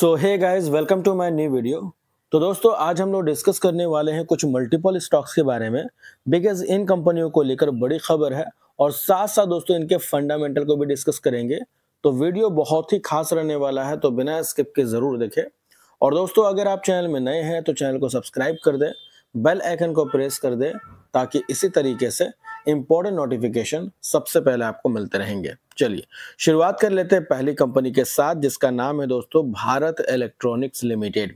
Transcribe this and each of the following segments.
So hey guys, welcome to my new video. तो दोस्तों, आज हम लोग डिस्कस करने वाले हैं कुछ मल्टीपल स्टॉक्स के बारे में, बिकॉज इन कंपनियों को लेकर बड़ी खबर है और साथ साथ दोस्तों इनके फंडामेंटल को भी डिस्कस करेंगे। तो वीडियो बहुत ही खास रहने वाला है, तो बिना स्किप के जरूर देखें। और दोस्तों, अगर आप चैनल में नए हैं तो चैनल को सब्सक्राइब कर दें, बेल आइकन को प्रेस कर दें, ताकि इसी तरीके से इंपॉर्टेंट नोटिफिकेशन सबसे पहले आपको मिलते रहेंगे। चलिए शुरुआत कर लेते हैं पहली कंपनी के साथ, जिसका नाम है दोस्तों भारत इलेक्ट्रॉनिक्स लिमिटेड।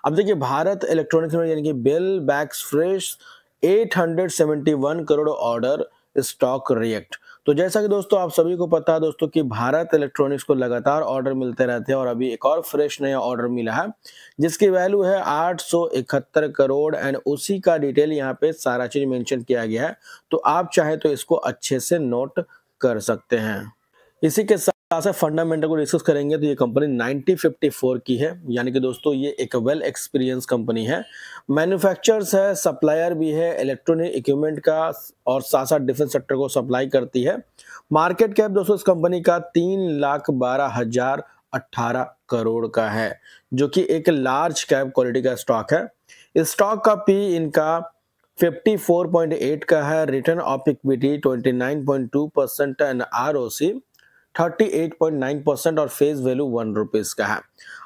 अब देखिए, भारत इलेक्ट्रॉनिक्स यानी कि BEL bags fresh 871 crore order stock react. तो जैसा कि दोस्तों आप सभी को पता है दोस्तों कि भारत इलेक्ट्रॉनिक्स को लगातार ऑर्डर मिलते रहते हैं और अभी एक और फ्रेश नया ऑर्डर मिला है जिसकी वैल्यू है 871 करोड़ एंड उसी का डिटेल यहाँ पे सारा चीज मेंशन किया गया है। तो आप चाहे तो इसको अच्छे से नोट कर सकते हैं। इसी के साथ साथ फंडामेंटल को डिस्कस करेंगे तो ये कंपनी 1954 की है, यानी कि दोस्तों ये एक वेल एक्सपीरियंस कंपनी है। मैन्युफैक्चरर्स है, सप्लायर भी है इलेक्ट्रॉनिक इक्विपमेंट का और साथ साथ डिफेंस सेक्टर को सप्लाई करती है। मार्केट कैप दोस्तों इस कंपनी का 3,12,018 करोड़ का है, जो कि एक लार्ज कैप क्वालिटी का स्टॉक है। इस स्टॉक का पी इनका 54.8 का है, return of equity 29.2% and ROC 38.9% और फेस वैल्यू 1 रुपीज का है।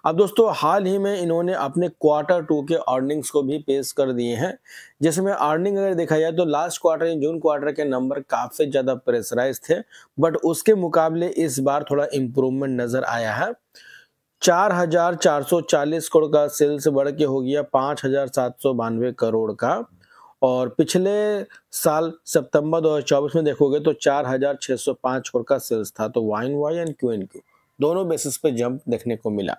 अब दोस्तों हाल ही में इन्होंने अपने Q2 के अर्निंग्स को भी पेश कर दिए हैं, जिसमें अर्निंग अगर देखा जाए तो लास्ट क्वार्टर जून क्वार्टर के नंबर काफी ज्यादा प्रेशराइज थे, बट उसके मुकाबले इस बार थोड़ा इम्प्रूवमेंट नजर आया है। 4,440 करोड़ का सेल्स बढ़ के हो गया 5,792 करोड़ का, और पिछले साल सितंबर 2024 में देखोगे तो 4,605 करोड़ का सेल्स था। तो वाई एंड क्यू दोनों बेसिस पे जंप देखने को मिला।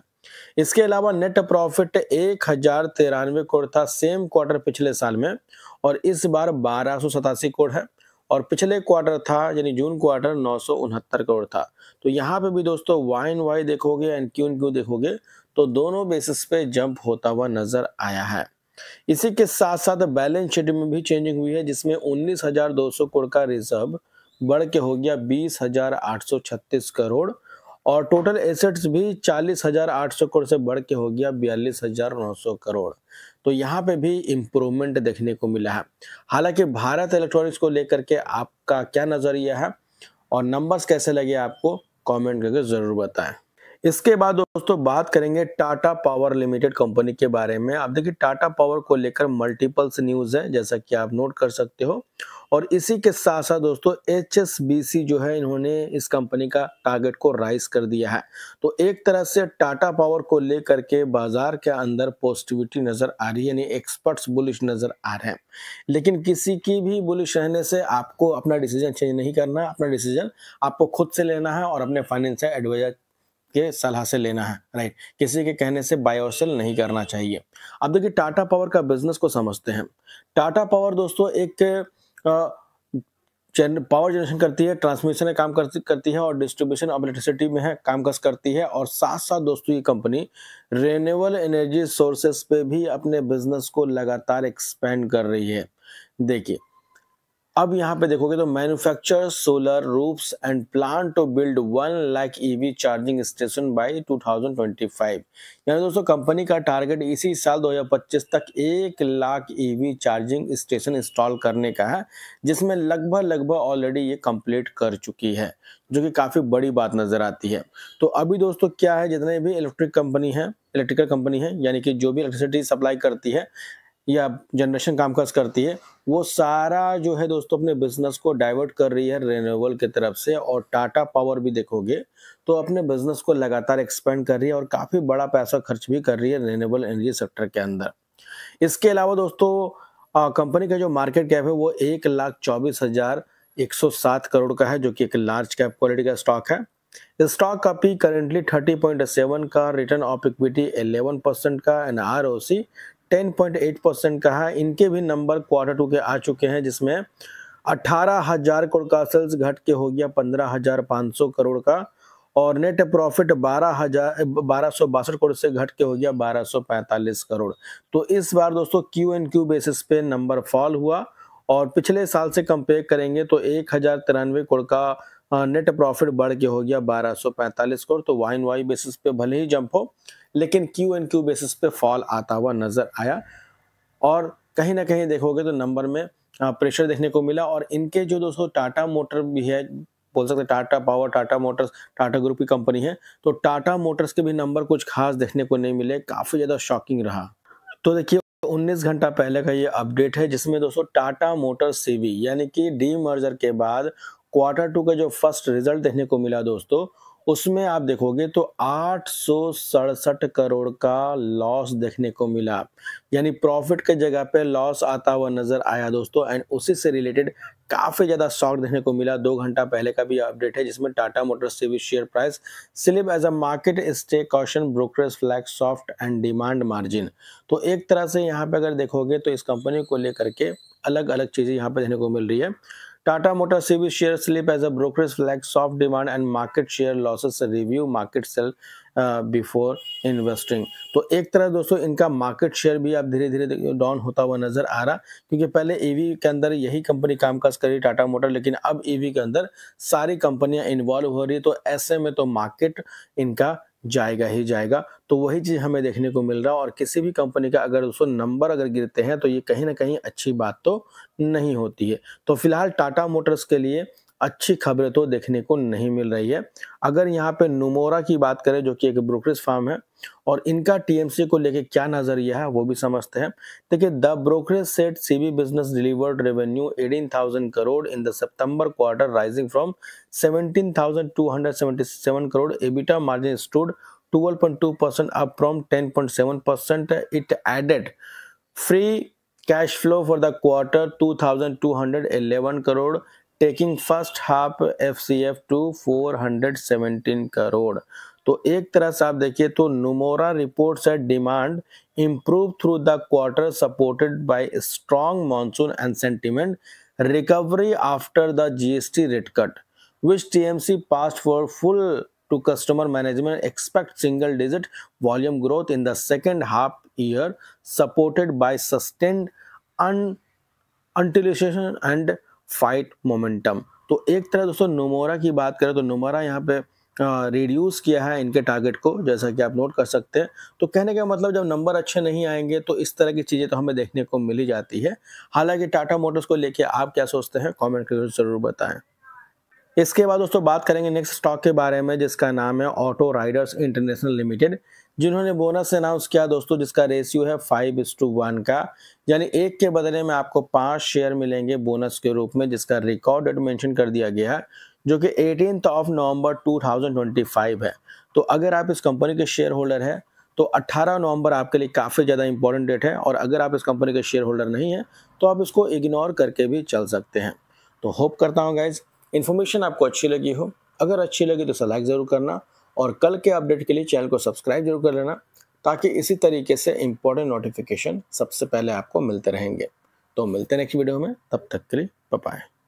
इसके अलावा नेट प्रॉफिट 1,093 करोड़ था सेम क्वार्टर पिछले साल में, और इस बार 1,287 करोड़ है, और पिछले क्वार्टर था यानी जून क्वार्टर 969 करोड़ था। तो यहाँ पे भी दोस्तों वाई देखोगे एंड क्यू देखोगे तो दोनों बेसिस पे जंप होता हुआ नजर आया है। इसी के साथ साथ बैलेंस शीट में भी चेंजिंग हुई है, जिसमें 19,200 करोड़ का रिजर्व बढ़ के हो गया 20,836 करोड़, और टोटल एसेट्स भी 40,800 करोड़ से बढ़ के हो गया 42,900 करोड़। तो यहाँ पे भी इम्प्रूवमेंट देखने को मिला है। हालांकि भारत इलेक्ट्रॉनिक्स को लेकर के आपका क्या नजरिया है और नंबर्स कैसे लगे आपको, कमेंट करके जरूर बताएं। इसके बाद दोस्तों बात करेंगे टाटा पावर लिमिटेड कंपनी के बारे में। आप देखिए, टाटा पावर को लेकर मल्टीपल्स न्यूज है, जैसा कि आप नोट कर सकते हो। और इसी के साथ साथ दोस्तों HSBC जो है, इन्होंने इस कंपनी का टारगेट को राइज कर दिया है। तो एक तरह से टाटा पावर को लेकर के बाजार के अंदर पॉजिटिविटी नजर आ रही है, यानी एक्सपर्ट्स बुलिश नजर आ रहे हैं। लेकिन किसी की भी बुलिश रहने से आपको अपना डिसीजन चेंज नहीं करना है। अपना डिसीजन आपको खुद से लेना है और अपने फाइनेंशियल एडवाइजर के सलाह से लेना है, राइट। किसी के कहने से बाय और सेल नहीं करना चाहिए। अब देखिए, टाटा पावर का बिजनेस को समझते हैं। टाटा पावर दोस्तों एक पावर जनरेशन करती है, ट्रांसमिशन में काम करती है और डिस्ट्रीब्यूशन ऑफ इलेक्ट्रिसिटी में है कामकाज करती है। और साथ साथ दोस्तों ये कंपनी रिन्यूएबल एनर्जी सोर्सेस पे भी अपने बिजनेस को लगातार एक्सपेंड कर रही है। देखिए, अब यहाँ पे देखोगे तो manufacture solar roofs and plan to build 1 lakh EV charging station by 2025। यानी दोस्तों कंपनी का टारगेट इसी साल 2025 तक 1 lakh EV charging station install करने का है, जिसमें लगभग ऑलरेडी ये कंप्लीट कर चुकी है, जो कि काफी बड़ी बात नजर आती है। तो अभी दोस्तों क्या है, जितने भी इलेक्ट्रिकल कंपनी है, यानी कि जो भी इलेक्ट्रिसिटी सप्लाई करती है या जनरेशन कामकाज करती है, वो सारा जो है दोस्तों अपने बिजनेस को डाइवर्ट कर रही है रिन्यूएबल की तरफ से। और टाटा पावर भी देखोगे तो अपने बिजनेस को लगातार एक्सपेंड कर रही है और काफी बड़ा पैसा खर्च भी कर रही है रिन्यूएबल एनर्जी सेक्टर के अंदर। इसके अलावा दोस्तों कंपनी का जो मार्केट कैप है वो 1,24,107 करोड़ का है, जो कि एक लार्ज कैप क्वालिटी का स्टॉक है। स्टॉक का पी करेंटली 30.7 का, रिटर्न ऑफ इक्विटी 11% का एंड आरओसी 10.8% का है। इनके भी नंबर Q2 के आ चुके हैं, जिसमें 18,000 करोड़ का सेल्स घट के हो गया 15,500 करोड़ का, और नेट प्रॉफिट 1262 करोड़ से घट के हो गया 1245 करोड़। तो इस बार दोस्तों Q&Q बेसिस पे नंबर फॉल हुआ, और पिछले साल से कंपेयर करेंगे तो 1,093 करोड़ का नेट प्रॉफिट बढ़ के हो गया 1245 करोड़। तो वाई एंड वाई बेसिस पे भले ही जंप हो, लेकिन क्यू एंड क्यू बेसिस पे फॉल आता हुआ नजर आया। और कहीं ना कहीं देखोगे तो नंबर में प्रेशर देखने को मिला। और इनके जो दोस्तों टाटा मोटर भी है, बोल सकते हैं Tata power, Tata Motors, Tata group की कंपनी है, तो टाटा मोटर्स के भी नंबर कुछ खास देखने को नहीं मिले, काफी ज्यादा शॉकिंग रहा। तो देखिए 19 घंटा पहले का ये अपडेट है, जिसमें दोस्तों टाटा मोटर्स सीवी यानी कि डीमर्जर के बाद Q2 का जो फर्स्ट रिजल्ट देखने को मिला दोस्तों, उसमें आप देखोगे तो 867 करोड़ का लॉस देखने को मिला। यानी प्रॉफिट के जगह पे लॉस आता हुआ नजर आया दोस्तों। एंड उसी से रिलेटेड काफी ज्यादा शॉक देखने को मिला। 2 घंटा पहले का भी अपडेट है, जिसमें Tata Motors CV share price slip as a market stay caution brokerage flag soft and demand margin. तो एक तरह से यहाँ पे अगर देखोगे तो इस कंपनी को लेकर के अलग अलग चीजें यहाँ पे देखने को मिल रही है। Tata Motor CV share slip as a brokerage flag soft demand and market share losses review market sell before investing. तो एक तरह दोस्तों इनका मार्केट शेयर भी अब धीरे धीरे डाउन होता हुआ नजर आ रहा, क्योंकि पहले ईवी के अंदर यही कंपनी कामकाज करी टाटा मोटर, लेकिन अब ईवी के अंदर सारी कंपनियां इन्वॉल्व हो रही, तो ऐसे में तो मार्केट इनका जाएगा ही जाएगा। तो वही चीज हमें देखने को मिल रहा। और किसी भी कंपनी का अगर उसको नंबर अगर गिरते हैं तो ये कहीं ना कहीं अच्छी बात तो नहीं होती है। तो फिलहाल टाटा मोटर्स के लिए अच्छी खबरें तो देखने को नहीं मिल रही है। अगर यहाँ पे नुमोरा की बात करें, जो कि एक ब्रोकरेज फर्म है, और इनका टीएमसी को लेके क्या नजरिया है वो भी समझते हैं। देखिए, the brokerage set CV business delivered revenue 18,000 crore in the September quarter, rising from 17,277 crore. EBITDA margin stood 12.2% up from 10.7%. It added free cash flow for the quarter 2,211 crore, taking first half FCF to 417 crore. तो एक तरह से आप देखिए तो Nomura reports that demand improved through the quarter supported by strong monsoon and sentiment recovery after the GST rate cut, which TMC passed for full to customer management. Expect single digit volume growth in the second half year, supported by sustained utilization and fight momentum. तो एक तरह दोस्तों नुमोरा की बात करें तो नुमोरा यहाँ पे रिड्यूस किया है इनके टारगेट को, जैसा कि आप नोट कर सकते हैं। तो कहने का मतलब जब नंबर अच्छे नहीं आएंगे तो इस तरह की चीजें तो हमें देखने को मिल ही जाती है। हालांकि टाटा मोटर्स को लेके आप क्या सोचते हैं, कमेंट करके जरूर बताएं। इसके बाद दोस्तों बात करेंगे नेक्स्ट स्टॉक के बारे में, जिसका नाम है ऑटो राइडर्स इंटरनेशनल लिमिटेड, जिन्होंने बोनस अनाउंस किया दोस्तों, जिसका रेशियो है 5:1 का। यानी एक के बदले में आपको 5 शेयर मिलेंगे बोनस के रूप में, जिसका रिकॉर्ड डेट मेंशन कर दिया गया है, जो कि 18 नवंबर 2025 है। तो अगर आप इस कंपनी के शेयर होल्डर है तो 18 नवंबर आपके लिए काफ़ी ज़्यादा इंपॉर्टेंट डेट है। और अगर आप इस कंपनी के शेयर होल्डर नहीं है तो आप इसको इग्नोर करके भी चल सकते हैं। तो होप करता हूँ गाइज इन्फॉर्मेशन आपको अच्छी लगी हो। अगर अच्छी लगी तो लाइक ज़रूर करना, और कल के अपडेट के लिए चैनल को सब्सक्राइब जरूर कर लेना, ताकि इसी तरीके से इंपॉर्टेंट नोटिफिकेशन सबसे पहले आपको मिलते रहेंगे। तो मिलते हैं नेक्स्ट वीडियो में, तब तक के लिए बाय बाय।